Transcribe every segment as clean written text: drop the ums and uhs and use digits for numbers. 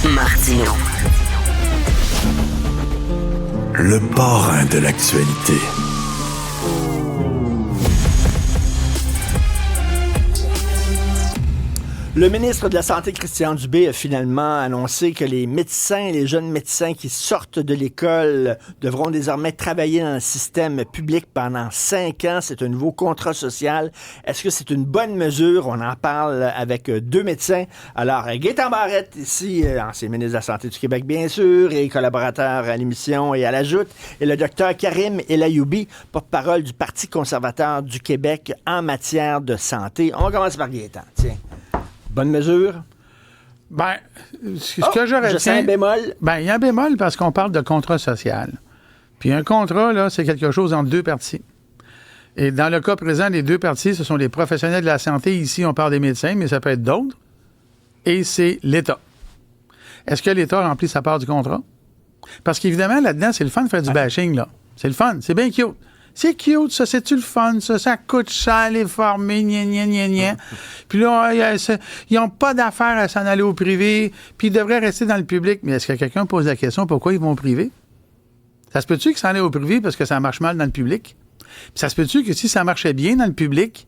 Martino. Le parrain de l'actualité. Le ministre de la Santé, Christian Dubé, a finalement annoncé que les médecins, les jeunes médecins qui sortent de l'école devront désormais travailler dans le système public pendant 5 ans. C'est un nouveau contrat social. Est-ce que c'est une bonne mesure? On en parle avec deux médecins. Alors, Gaétan Barrette, ici, ancien ministre de la Santé du Québec, bien sûr, et collaborateur à l'émission et à la Joute, et le docteur Karim Elayoubi, porte-parole du Parti conservateur du Québec en matière de santé. On va commencer par Gaétan, tiens. Bonne mesure? Ben, ce que j'aurais dit. Je sens un bémol. Ben, il y a un bémol parce qu'on parle de contrat social. Puis un contrat, là, c'est quelque chose entre deux parties. Et dans le cas présent, les deux parties, ce sont les professionnels de la santé. Ici, on parle des médecins, mais ça peut être d'autres. Et c'est l'État. Est-ce que l'État remplit sa part du contrat? Parce qu'évidemment, là-dedans, c'est le fun de faire du bashing, là. C'est le fun. C'est bien cute. C'est cute, ça, c'est-tu le fun, ça? Ça coûte cher, les former, gna. Puis là, ils n'ont pas d'affaires à s'en aller au privé, puis ils devraient rester dans le public. Mais est-ce que quelqu'un pose la question pourquoi ils vont au privé? Ça se peut-tu qu'ils s'en aillent au privé parce que ça marche mal dans le public? Puis ça se peut-tu que si ça marchait bien dans le public,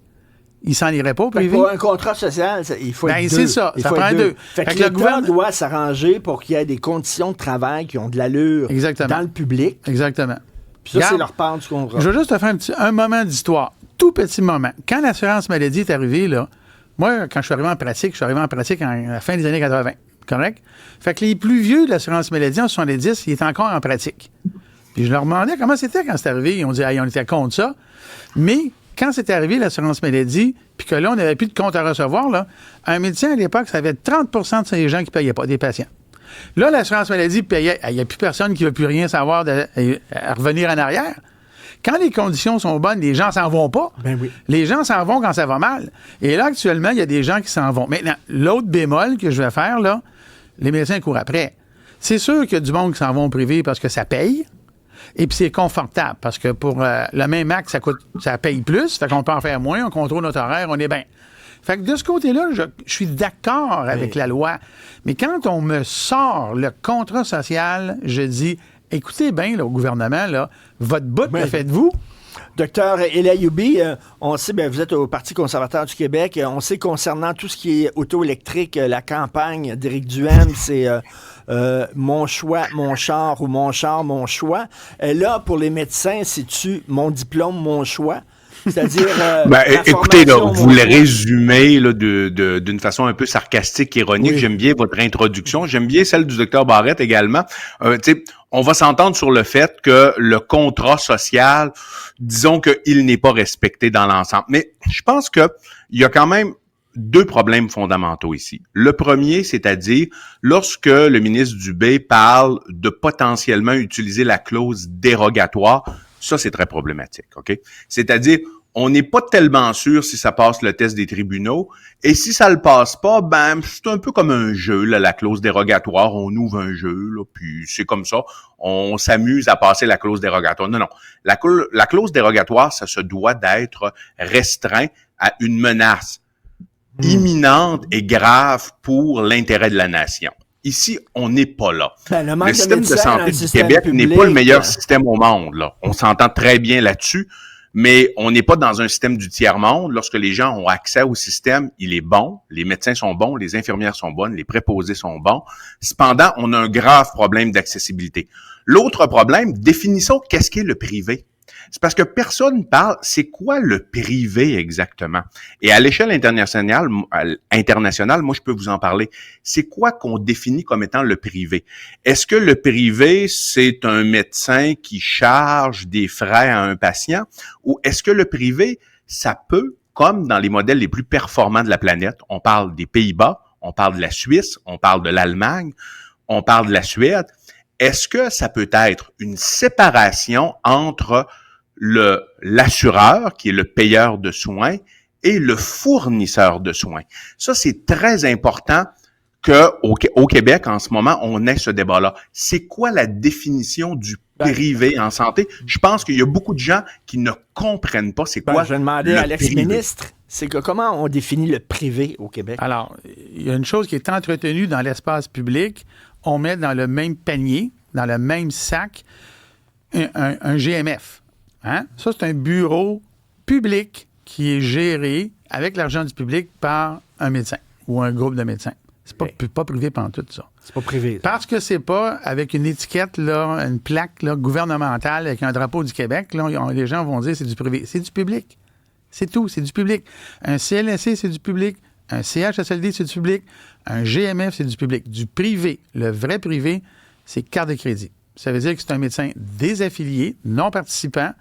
ils s'en iraient pas au privé? Pour un contrat social, il faut être deux. C'est ça, ça prend deux. Fait que l'État doit s'arranger pour qu'il y ait des conditions de travail qui ont de l'allure dans le public. Exactement. Puis ça, c'est leur part du contrat. Je veux juste te faire un moment d'histoire. Tout petit moment. Quand l'assurance maladie est arrivée, là, moi, quand je suis arrivé en pratique à la fin des années 80. Correct? Fait que les plus vieux de l'assurance maladie, en 70, ils étaient encore en pratique. Puis je leur demandais comment c'était quand c'est arrivé. Ils ont dit, hey, on était contre ça. Mais quand c'est arrivé, l'assurance maladie, puis que là, on n'avait plus de compte à recevoir, là, un médecin à l'époque, ça avait 30 de ces gens qui ne payaient pas, des patients. Là, l'assurance maladie payait. Il n'y a plus personne qui ne veut plus rien savoir à revenir en arrière. Quand les conditions sont bonnes, les gens s'en vont pas. Ben oui. Les gens s'en vont quand ça va mal. Et là, actuellement, il y a des gens qui s'en vont. Maintenant, l'autre bémol que je vais faire, là, les médecins courent après. C'est sûr qu'il y a du monde qui s'en vont au privé parce que ça paye. Et puis c'est confortable parce que pour le même acte, ça paye plus. Fait qu'on peut en faire moins, on contrôle notre horaire, on est bien. Fait que de ce côté-là, je suis d'accord avec la loi. Mais quand on me sort le contrat social, je dis, écoutez bien là, au gouvernement, là, votre bout, le faites-vous. Docteur Elayoubi, on sait, vous êtes au Parti conservateur du Québec, on sait concernant tout ce qui est auto-électrique, la campagne d'Éric Duhaime, c'est mon choix, mon char ou mon char, mon choix. Là, pour les médecins, c'est-tu mon diplôme, mon choix? C'est-à-dire. Écoutez, là, vous le résumez là, d'une façon un peu sarcastique, ironique. Oui. J'aime bien votre introduction. J'aime bien celle du docteur Barrette également. On va s'entendre sur le fait que le contrat social, disons qu'il n'est pas respecté dans l'ensemble. Mais je pense qu'il y a quand même deux problèmes fondamentaux ici. Le premier, c'est-à-dire lorsque le ministre Dubé parle de potentiellement utiliser la clause dérogatoire. Ça, c'est très problématique, OK? C'est-à-dire, on n'est pas tellement sûr si ça passe le test des tribunaux. Et si ça le passe pas, c'est un peu comme un jeu, là, la clause dérogatoire. On ouvre un jeu, là, puis c'est comme ça. On s'amuse à passer la clause dérogatoire. Non. La clause dérogatoire, ça se doit d'être restreint à une menace imminente et grave pour l'intérêt de la nation. Ici, on n'est pas là. Le système de santé du Québec n'est pas le meilleur système au monde, là. On s'entend très bien là-dessus, mais on n'est pas dans un système du tiers-monde. Lorsque les gens ont accès au système, il est bon. Les médecins sont bons, les infirmières sont bonnes, les préposés sont bons. Cependant, on a un grave problème d'accessibilité. L'autre problème, définissons qu'est-ce qu'est le privé. C'est parce que personne parle, c'est quoi le privé exactement? Et à l'échelle internationale, moi je peux vous en parler. C'est quoi qu'on définit comme étant le privé? Est-ce que le privé, c'est un médecin qui charge des frais à un patient? Ou est-ce que le privé, ça peut, comme dans les modèles les plus performants de la planète, on parle des Pays-Bas, on parle de la Suisse, on parle de l'Allemagne, on parle de la Suède, est-ce que ça peut être une séparation entre l'assureur, qui est le payeur de soins, et le fournisseur de soins? Ça, c'est très important qu'au Québec, en ce moment, on ait ce débat-là. C'est quoi la définition du privé en santé? Je pense qu'il y a beaucoup de gens qui ne comprennent pas c'est quoi je vais demander à l'ex-ministre. C'est que comment on définit le privé au Québec? Alors, il y a une chose qui est entretenue dans l'espace public, on met dans le même panier, dans le même sac, un GMF. Hein? Ça, c'est un bureau public qui est géré avec l'argent du public par un médecin ou un groupe de médecins. C'est pas privé pantoute, ça. C'est pas privé. Parce que c'est pas avec une étiquette, là, une plaque là, gouvernementale avec un drapeau du Québec, là, les gens vont dire c'est du privé. C'est du public. C'est tout, c'est du public. Un CLSC, c'est du public. Un CHSLD, c'est du public. Un GMF, c'est du public. Du privé, le vrai privé, c'est carte de crédit. Ça veut dire que c'est un médecin désaffilié, non participant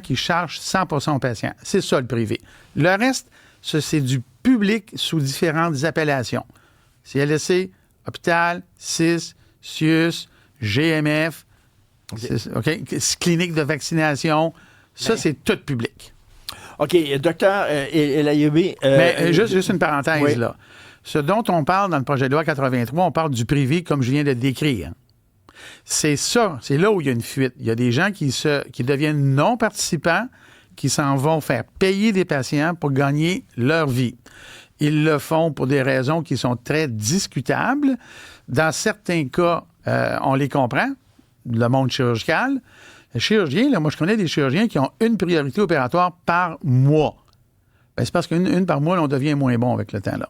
qui charge 100% aux patients. C'est ça, le privé. Le reste, c'est du public sous différentes appellations. CLSC, hôpital, CIS, CIUS, GMF, okay, clinique de vaccination. Ça, c'est tout public. OK, docteur El-Ayoub. Mais juste une parenthèse, oui. là. Ce dont on parle dans le projet de loi 83, on parle du privé comme je viens de le décrire. C'est ça, c'est là où il y a une fuite. Il y a des gens qui deviennent non-participants, qui s'en vont faire payer des patients pour gagner leur vie. Ils le font pour des raisons qui sont très discutables. Dans certains cas, on les comprend, le monde chirurgical. Les chirurgiens, là, moi, je connais des chirurgiens qui ont une priorité opératoire par mois. Ben, c'est parce qu'une par mois, là, on devient moins bon avec le temps, là.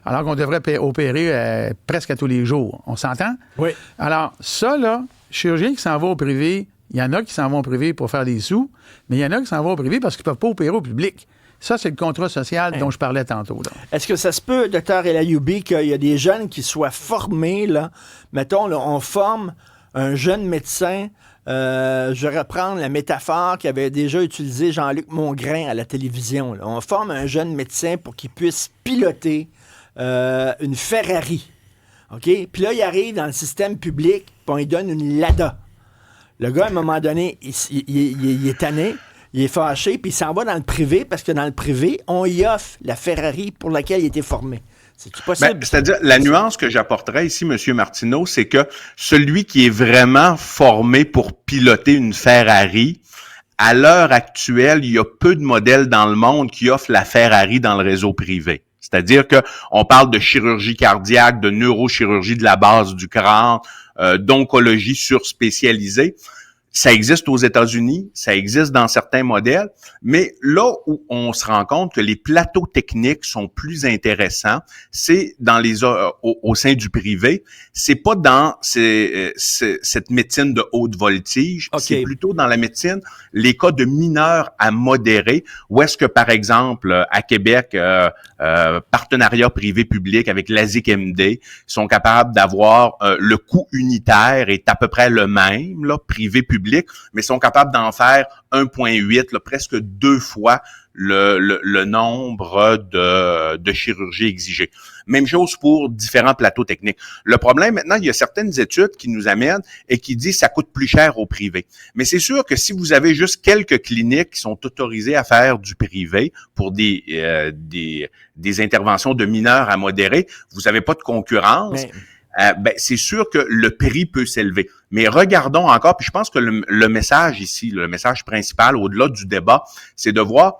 Alors qu'on devrait opérer presque à tous les jours. On s'entend? Oui. Alors, ça, là, chirurgien qui s'en va au privé, il y en a qui s'en vont au privé pour faire des sous, mais il y en a qui s'en vont au privé parce qu'ils ne peuvent pas opérer au public. Ça, c'est le contrat social dont je parlais tantôt, là. Est-ce que ça se peut, docteur El-Ayoub, qu'il y a des jeunes qui soient formés, là, mettons, là, on forme un jeune médecin, je vais reprendre la métaphore qu'avait déjà utilisée Jean-Luc Mongrain à la télévision, là. On forme un jeune médecin pour qu'il puisse piloter une Ferrari. OK? Puis là, il arrive dans le système public, puis on lui donne une Lada. Le gars, à un moment donné, il est tanné, il est fâché, puis il s'en va dans le privé, parce que dans le privé, on y offre la Ferrari pour laquelle il était formé. C'est-tu possible? Ben, c'est-à-dire, la nuance que j'apporterais ici, M. Martineau, c'est que celui qui est vraiment formé pour piloter une Ferrari, à l'heure actuelle, il y a peu de modèles dans le monde qui offrent la Ferrari dans le réseau privé. C'est-à-dire que on parle de chirurgie cardiaque, de neurochirurgie de la base du crâne, d'oncologie surspécialisée. Ça existe aux États-Unis, ça existe dans certains modèles, mais là où on se rend compte que les plateaux techniques sont plus intéressants, c'est dans au sein du privé. C'est pas dans cette médecine de haute voltige, okay. C'est plutôt dans la médecine, les cas de mineurs à modérés, où est-ce que, par exemple, à Québec, partenariat privé-public avec l'ASIC-MD, sont capables d'avoir le coût unitaire est à peu près le même, là, privé-public, mais sont capables d'en faire 1,8, là, presque 2 fois le nombre de chirurgies exigées. Même chose pour différents plateaux techniques. Le problème maintenant, il y a certaines études qui nous amènent et qui disent que ça coûte plus cher au privé. Mais c'est sûr que si vous avez juste quelques cliniques qui sont autorisées à faire du privé pour des interventions de mineurs à modérés, vous n'avez pas de concurrence. Ben, c'est sûr que le prix peut s'élever. Mais regardons encore, puis je pense que le message ici, le message principal, au-delà du débat, c'est de voir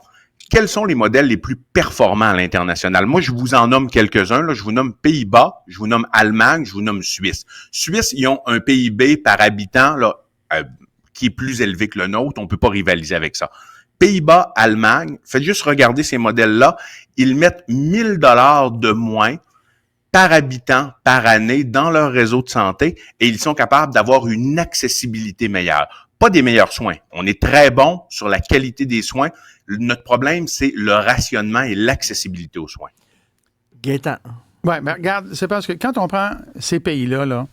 quels sont les modèles les plus performants à l'international. Moi, je vous en nomme quelques-uns. Là. Je vous nomme Pays-Bas, je vous nomme Allemagne, je vous nomme Suisse. Suisse, ils ont un PIB par habitant là, qui est plus élevé que le nôtre. On peut pas rivaliser avec ça. Pays-Bas, Allemagne, faites juste regarder ces modèles-là. Ils mettent 1 000 $ de moins par habitant, par année, dans leur réseau de santé, et ils sont capables d'avoir une accessibilité meilleure. Pas des meilleurs soins. On est très bon sur la qualité des soins. Notre problème, c'est le rationnement et l'accessibilité aux soins. Gaétan. Oui, mais regarde, c'est parce que quand on prend ces pays-là, là,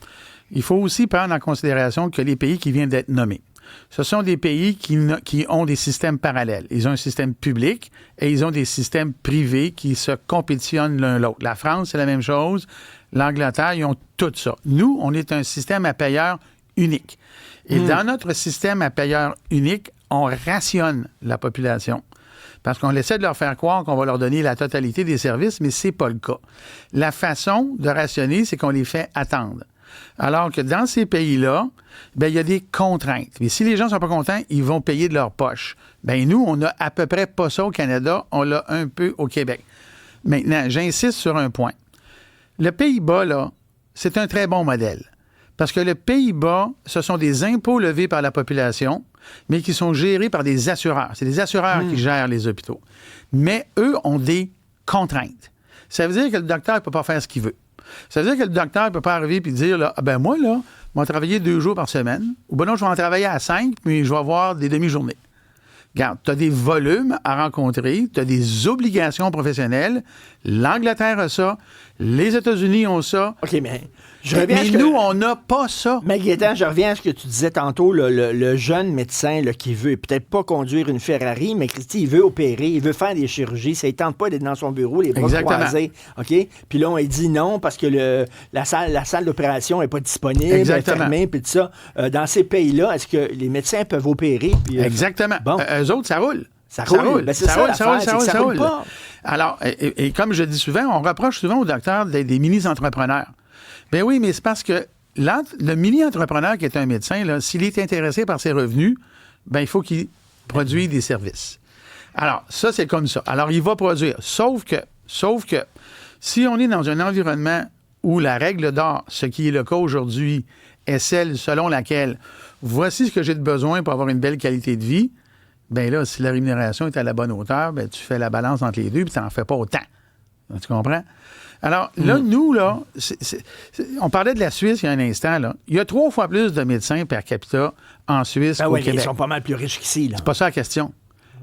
il faut aussi prendre en considération que les pays qui viennent d'être nommés, ce sont des pays qui ont des systèmes parallèles. Ils ont un système public et ils ont des systèmes privés qui se compétitionnent l'un l'autre. La France, c'est la même chose. L'Angleterre, ils ont tout ça. Nous, on est un système à payeur unique. Et dans notre système à payeur unique, on rationne la population. Parce qu'on essaie de leur faire croire qu'on va leur donner la totalité des services, mais c'est pas le cas. La façon de rationner, c'est qu'on les fait attendre. Alors que dans ces pays-là, ben il y a des contraintes. Mais si les gens sont pas contents, ils vont payer de leur poche. Ben nous, on a à peu près pas ça au Canada, on l'a un peu au Québec. Maintenant, j'insiste sur un point. Le Pays-Bas, là, c'est un très bon modèle. Parce que le Pays-Bas, ce sont des impôts levés par la population, mais qui sont gérés par des assureurs. C'est des assureurs qui gèrent les hôpitaux. Mais eux ont des contraintes. Ça veut dire que le docteur ne peut pas faire ce qu'il veut. Ça veut dire que le docteur ne peut pas arriver et dire, là, ah ben moi, là, je vais travailler 2 jours par semaine, ou ben non, je vais en travailler à 5, puis je vais avoir des demi-journées. Regarde, tu as des volumes à rencontrer, tu as des obligations professionnelles. L'Angleterre a ça, les États-Unis ont ça. OK, mais je reviens mais nous, on n'a pas ça. Mais Gaétan, je reviens à ce que tu disais tantôt, le jeune médecin là, qui veut peut-être pas conduire une Ferrari, mais Christy, il veut opérer, il veut faire des chirurgies, ça ne tente pas d'être dans son bureau, les bras croisés. OK? Puis là, on lui dit non parce que la salle d'opération n'est pas disponible, elle est fermée, puis tout ça. Dans ces pays-là, est-ce que les médecins peuvent opérer? Puis, exactement. Bon. Eux autres, ça roule. Ça roule. Ben, ça roule pas. Alors, et comme je dis souvent, on reproche souvent aux docteurs des mini-entrepreneurs. Ben oui, mais c'est parce que le mini-entrepreneur qui est un médecin, là, s'il est intéressé par ses revenus, ben il faut qu'il produise des services. Alors, ça, c'est comme ça. Alors, il va produire. Sauf que, si on est dans un environnement où la règle d'or, ce qui est le cas aujourd'hui, est celle selon laquelle voici ce que j'ai de besoin pour avoir une belle qualité de vie, bien là, si la rémunération est à la bonne hauteur, bien, tu fais la balance entre les deux puis tu n'en fais pas autant. Tu comprends? Alors, là, nous, là, on parlait de la Suisse il y a un instant, là. Il y a 3 fois plus de médecins per capita en Suisse qu'au Québec. Ils sont pas mal plus riches qu'ici, là. C'est pas ça la question.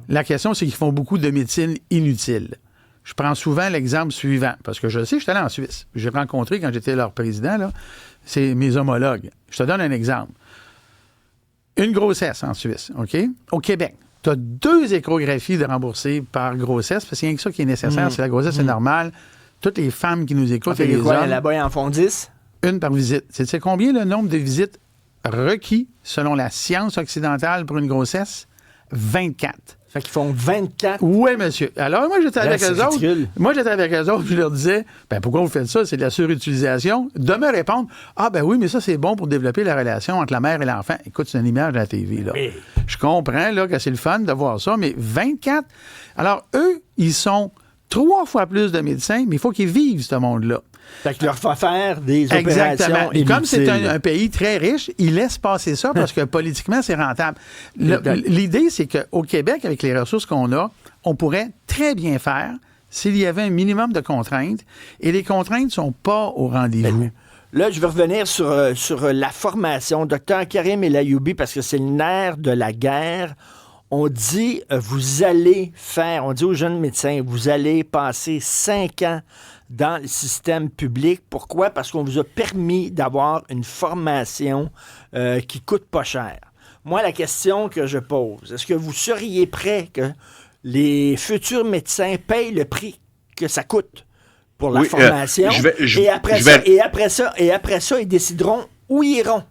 La question, c'est qu'ils font beaucoup de médecine inutile. Je prends souvent l'exemple suivant, parce que je sais, je suis allé en Suisse. J'ai rencontré, quand j'étais leur président, là, c'est mes homologues. Je te donne un exemple. Une grossesse en Suisse, OK? Au Québec, tu as 2 échographies de remboursées par grossesse, parce qu'il y a que ça qui est nécessaire. Si la grossesse est normale, toutes les femmes qui nous écoutent, et les hommes, là-bas, ils en font 10? Une par visite. C'est combien le nombre de visites requis selon la science occidentale pour une grossesse? 24. Fait qu'ils font 24. Oui, monsieur. Alors, moi, j'étais avec eux autres. Moi, j'étais avec eux autres, puis je leur disais, ben pourquoi vous faites ça? C'est de la surutilisation. De me répondre, ah, ben oui, mais ça, c'est bon pour développer la relation entre la mère et l'enfant. Écoute, c'est une image à la TV, là. Oui. Je comprends, là, que c'est le fun de voir ça, mais 24. Alors, eux, ils sont 3 fois plus de médecins, mais il faut qu'ils vivent, ce monde-là. Fait qu'il leur faut faire des opérations. Exactement. Et comme c'est un pays très riche, ils laissent passer ça parce que politiquement, c'est rentable. L'idée, c'est qu'au Québec, avec les ressources qu'on a, on pourrait très bien faire s'il y avait un minimum de contraintes. Et les contraintes ne sont pas au rendez-vous. Là, je vais revenir sur la formation. Docteur Karim El Ayoubi, parce que c'est le nerf de la guerre. On dit, on dit aux jeunes médecins, vous allez passer 5 ans dans le système public. Pourquoi? Parce qu'on vous a permis d'avoir une formation qui coûte pas cher. Moi, la question que je pose, est-ce que vous seriez prêt que les futurs médecins payent le prix que ça coûte pour la formation? Et après ça, ils décideront où ils iront.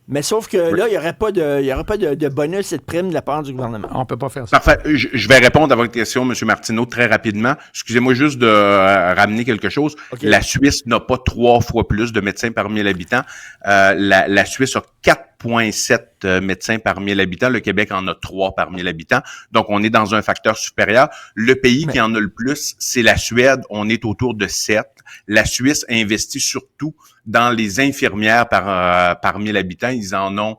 Mais sauf que là, il n'y aurait pas de bonus et de prime de la part du gouvernement. On ne peut pas faire ça. Parfait. Je vais répondre à votre question, M. Martineau, très rapidement. Excusez-moi juste de ramener quelque chose. Okay. La Suisse n'a pas 3 fois plus de médecins par 1000 habitants. La Suisse a 4,7 médecins par 1000 habitants. Le Québec en a 3 par 1000 habitants. Donc, on est dans un facteur supérieur. Le pays qui en a le plus, c'est la Suède. On est autour de 7. La Suisse investit surtout dans les infirmières par 1000 habitants. Ils en ont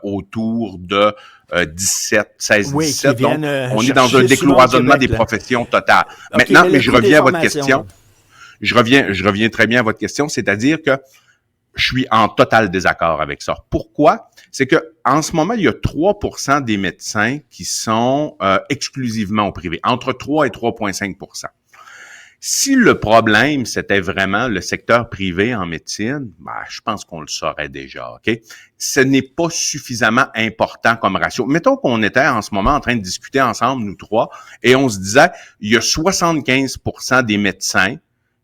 autour de 17, 16, 17. Donc, on est dans un décloisonnement des professions totales. Okay, maintenant, mais je reviens à votre question. Je reviens très bien à votre question, c'est-à-dire que je suis en total désaccord avec ça. Pourquoi? C'est que en ce moment, il y a 3% des médecins qui sont exclusivement au privé, entre 3 et 3,5%. Si le problème, c'était vraiment le secteur privé en médecine, ben, je pense qu'on le saurait déjà, OK? Ce n'est pas suffisamment important comme ratio. Mettons qu'on était en ce moment en train de discuter ensemble, nous 3, et on se disait, il y a 75% des médecins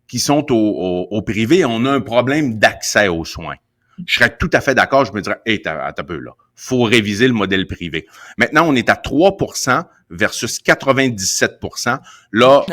qui sont au privé et on a un problème d'accès aux soins. je serais tout à fait d'accord. Je me dirais, hey, attends un peu, là. Faut réviser le modèle privé. Maintenant, on est à 3% versus 97%. Là,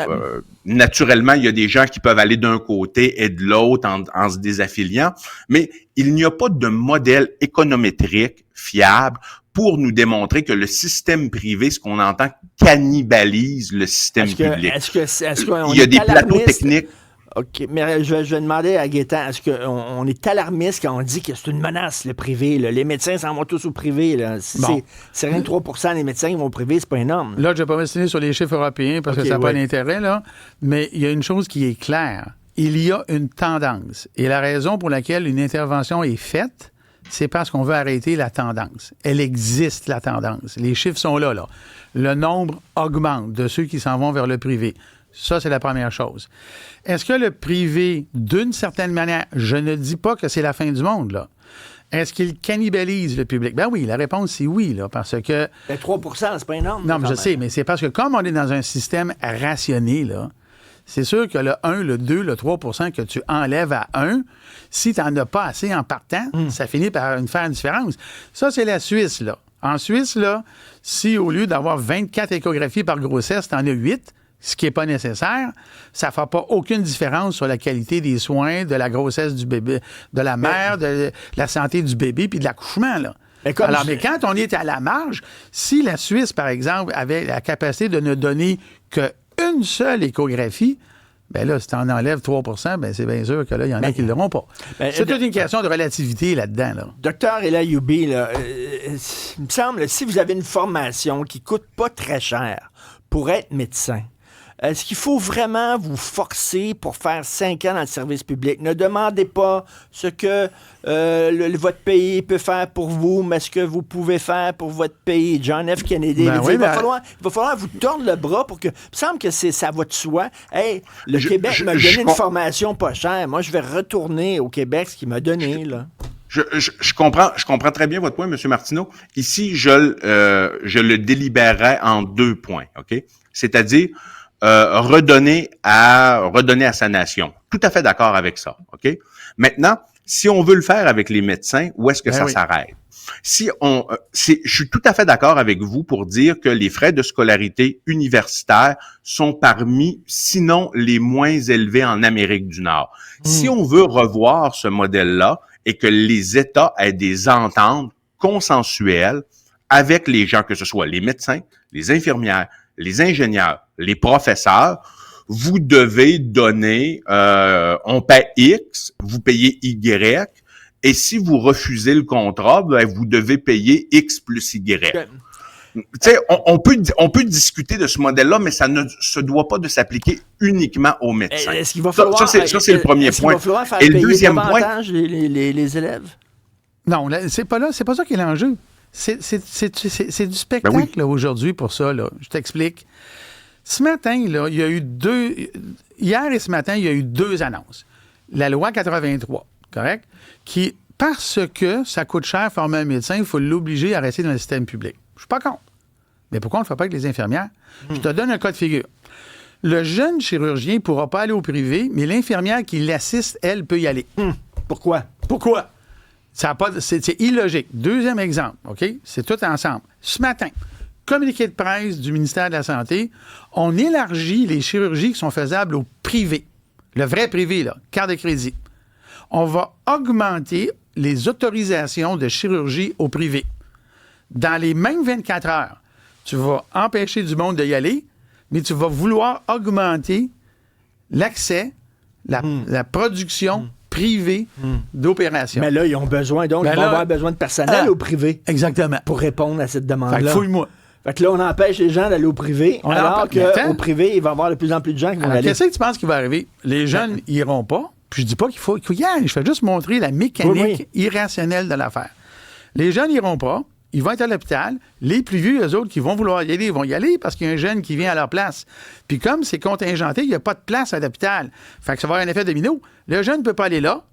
naturellement, il y a des gens qui peuvent aller d'un côté et de l'autre en se désaffiliant, mais il n'y a pas de modèle économétrique fiable pour nous démontrer que le système privé, ce qu'on entend, cannibalise le système public. Il y a des plateaux techniques. OK, mais je vais demander à Gaétan, est-ce qu'on est alarmiste quand on dit que c'est une menace, le privé? Là? Les médecins s'en vont tous au privé. Là. C'est rien de 3% des médecins qui vont au privé, c'est pas énorme. Là, je ne vais pas m'estimer sur les chiffres européens parce que ça n'a pas d'intérêt, là. Mais il y a une chose qui est claire. Il y a une tendance. Et la raison pour laquelle une intervention est faite, c'est parce qu'on veut arrêter la tendance. Elle existe, la tendance. Les chiffres sont là. Le nombre augmente de ceux qui s'en vont vers le privé. Ça, c'est la première chose. Est-ce que le privé, d'une certaine manière, je ne dis pas que c'est la fin du monde, là. Est-ce qu'il cannibalise le public? Ben oui, la réponse, c'est oui, là, parce que... Ben 3%, c'est pas énorme. Non, mais je sais, mais c'est parce que comme on est dans un système rationné, là, c'est sûr que le 1, le 2, le 3% que tu enlèves à 1, si tu n'en as pas assez en partant, ça finit par faire une différence. Ça, c'est la Suisse, là. En Suisse, là, si au lieu d'avoir 24 échographies par grossesse, tu en as 8, ce qui n'est pas nécessaire, ça ne fait pas aucune différence sur la qualité des soins, de la grossesse du bébé, de la mère, de la santé du bébé puis de l'accouchement, là. Mais quand on est à la marge, si la Suisse, par exemple, avait la capacité de ne donner qu'une seule échographie, bien là, si tu en enlèves 3%, bien c'est bien sûr que là, il y en a qui ne l'auront pas. C'est toute une question de relativité là-dedans. Là. Docteur El Ayoubi, il me semble, si vous avez une formation qui ne coûte pas très cher pour être médecin, est-ce qu'il faut vraiment vous forcer pour faire 5 ans dans le service public? Ne demandez pas ce que votre pays peut faire pour vous, mais ce que vous pouvez faire pour votre pays. John F. Kennedy. Il va falloir vous tordre le bras pour que... Il me semble que ça va de soi. Hey, le Québec m'a donné une formation pas chère. Moi, je vais retourner au Québec ce qu'il m'a donné, là. Je comprends très bien votre point, M. Martineau. Ici, je le délibérerais en 2 points, OK? C'est-à-dire... redonner à sa nation. Tout à fait d'accord avec ça, OK? Maintenant, si on veut le faire avec les médecins, où est-ce que ça s'arrête? Je suis tout à fait d'accord avec vous pour dire que les frais de scolarité universitaire sont parmi, sinon les moins élevés en Amérique du Nord. Si on veut revoir ce modèle-là et que les États aient des ententes consensuelles avec les gens, que ce soit les médecins, les infirmières, les ingénieurs, les professeurs, vous devez donner, on paie X, vous payez Y, et si vous refusez le contrat, ben, vous devez payer X plus Y. Tu sais, on peut discuter de ce modèle-là, mais ça ne se doit pas de s'appliquer uniquement aux médecins. Est-ce qu'il va falloir... Ça, c'est le premier point. Il va falloir faire et payer le deuxième point, les élèves? Non, c'est pas ça qui est l'enjeu. C'est du spectacle là, aujourd'hui pour ça. Là. Je t'explique. Ce matin, là, il y a eu hier et ce matin, il y a eu 2 annonces. La loi 83, correct? Qui, parce que ça coûte cher former un médecin, il faut l'obliger à rester dans le système public. Je suis pas contre. Mais pourquoi on ne le fait pas avec les infirmières? Je te donne un cas de figure. Le jeune chirurgien ne pourra pas aller au privé, mais l'infirmière qui l'assiste, elle, peut y aller. Pourquoi? C'est illogique. Deuxième exemple, OK? C'est tout ensemble. Ce matin, communiqué de presse du ministère de la Santé, on élargit les chirurgies qui sont faisables au privé. Le vrai privé, là, carte de crédit. On va augmenter les autorisations de chirurgie au privé. Dans les mêmes 24 heures, tu vas empêcher du monde d'y aller, mais tu vas vouloir augmenter l'accès, la production privée d'opérations. Mais là, ils ont besoin, donc ils vont avoir besoin de personnel au privé. Exactement. Pour répondre à cette demande-là. Fait que fouille-moi. Fait que là, on empêche les gens d'aller au privé, alors qu'au privé, il va y avoir de plus en plus de gens qui vont aller. Qu'est-ce que tu penses qui va arriver? Les jeunes iront pas, puis je dis pas qu'il faut y aller. Je fais juste montrer la mécanique irrationnelle de l'affaire. Les jeunes iront pas, ils vont être à l'hôpital. Les plus vieux, eux autres, qui vont vouloir y aller, ils vont y aller parce qu'il y a un jeune qui vient à leur place. Puis comme c'est contingenté, il n'y a pas de place à l'hôpital. Fait que ça va avoir un effet domino. Le jeune ne peut pas aller là.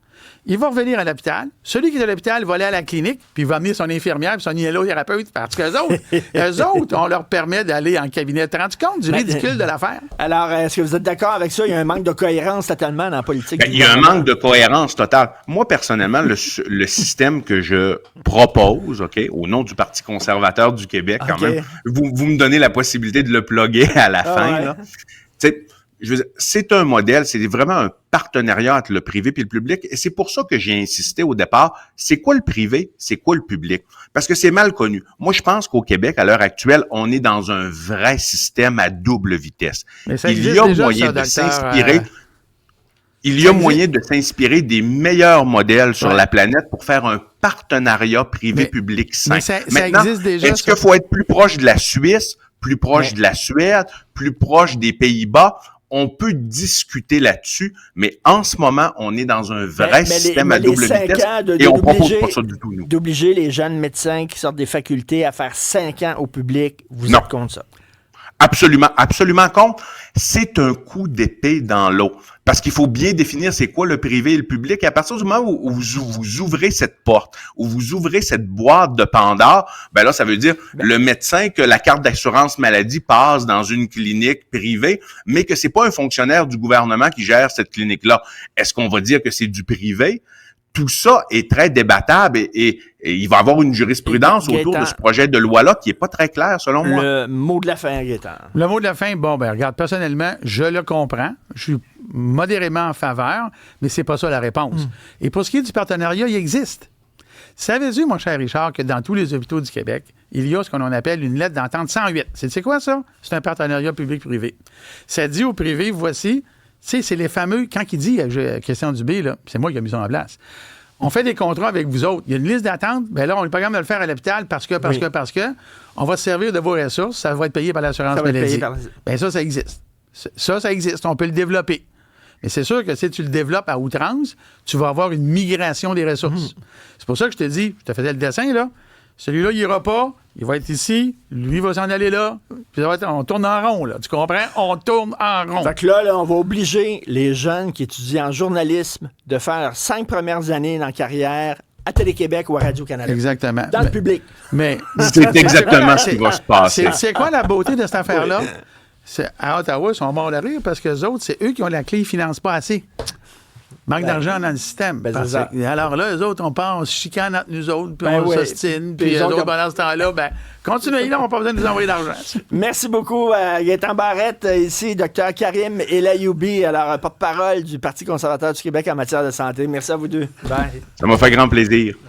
Il va revenir à l'hôpital. Celui qui est à l'hôpital va aller à la clinique, puis il va amener son infirmière puis son hyalothérapeute. Parce qu'eux autres, on leur permet d'aller en cabinet. Tu te rends compte du ridicule de l'affaire? Alors, est-ce que vous êtes d'accord avec ça? Il y a un manque de cohérence totalement dans la politique. Il y a un manque de cohérence totale. Moi, personnellement, le système que je propose, OK, au nom du Parti conservateur du Québec, quand même, vous me donnez la possibilité de le plugger à la fin, là. Tu sais, je veux dire, c'est un modèle, c'est vraiment un partenariat entre le privé et le public. Et c'est pour ça que j'ai insisté au départ. C'est quoi le privé? C'est quoi le public? Parce que c'est mal connu. Moi, je pense qu'au Québec, à l'heure actuelle, on est dans un vrai système à double vitesse. Il y a moyen de s'inspirer. Il y a moyen de s'inspirer des meilleurs modèles sur la planète pour faire un partenariat privé-public sain. Mais ça Maintenant, existe déjà. Est-ce qu'il faut être plus proche de la Suisse, plus proche de la Suède, plus proche des Pays-Bas? On peut discuter là-dessus, mais en ce moment, on est dans un vrai système à double vitesse et on propose pas ça du tout, nous. D'obliger les jeunes médecins qui sortent des facultés à faire 5 ans au public, vous êtes contre ça? Absolument, absolument contre. C'est un coup d'épée dans l'eau. Parce qu'il faut bien définir c'est quoi le privé et le public. Et à partir du moment où vous ouvrez cette porte, où vous ouvrez cette boîte de Pandore, ben là, ça veut dire le médecin que la carte d'assurance maladie passe dans une clinique privée, mais que c'est pas un fonctionnaire du gouvernement qui gère cette clinique-là. Est-ce qu'on va dire que c'est du privé? Tout ça est très débattable et il va y avoir une jurisprudence autour de ce projet de loi-là qui est pas très clair, selon moi. Le mot de la fin, Gaétan. Le mot de la fin, bon, ben regarde, personnellement, je le comprends. Je suis modérément en faveur, mais c'est pas ça la réponse. Et pour ce qui est du partenariat, il existe. Savez-vous, mon cher Richard, que dans tous les hôpitaux du Québec, il y a ce qu'on appelle une lettre d'entente 108. C'est quoi ça? C'est un partenariat public-privé. Ça dit au privé, voici... Tu sais, c'est les fameux, quand il dit, Christian Dubé, là, c'est moi qui ai mis ça en place. On fait des contrats avec vous autres. Il y a une liste d'attente. Bien là, on est pas capable de le faire à l'hôpital parce que, on va se servir de vos ressources. Ça va être payé par l'assurance maladie. Bien ça existe. Ça existe. On peut le développer. Mais c'est sûr que si tu le développes à outrance, tu vas avoir une migration des ressources. C'est pour ça que je te dis, je te faisais le dessin, là. Celui-là, il ira pas. Il va être ici. Lui va s'en aller là. Puis on tourne en rond, là. Tu comprends? On tourne en rond. Fait que là, on va obliger les jeunes qui étudient en journalisme de faire leurs 5 premières années dans la carrière à Télé-Québec ou à Radio-Canada. Exactement. Dans le public. Mais c'est exactement ce qui va se passer. C'est quoi la beauté de cette affaire-là? À Ottawa, ils sont morts de rire parce que les autres, c'est eux qui ont la clé, ils ne financent pas assez. Manque d'argent dans le système. Alors là, eux autres, on se chicane entre nous autres, puis on s'ostine, puis les autres, pendant ce temps-là, continuez là, on n'a pas besoin de nous envoyer d'argent. Merci beaucoup, Gaétan Barrette. Ici, Dr Karim Elayoubi, alors porte-parole du Parti conservateur du Québec en matière de santé. Merci à vous deux. Bye. Ça m'a fait grand plaisir. Au revoir.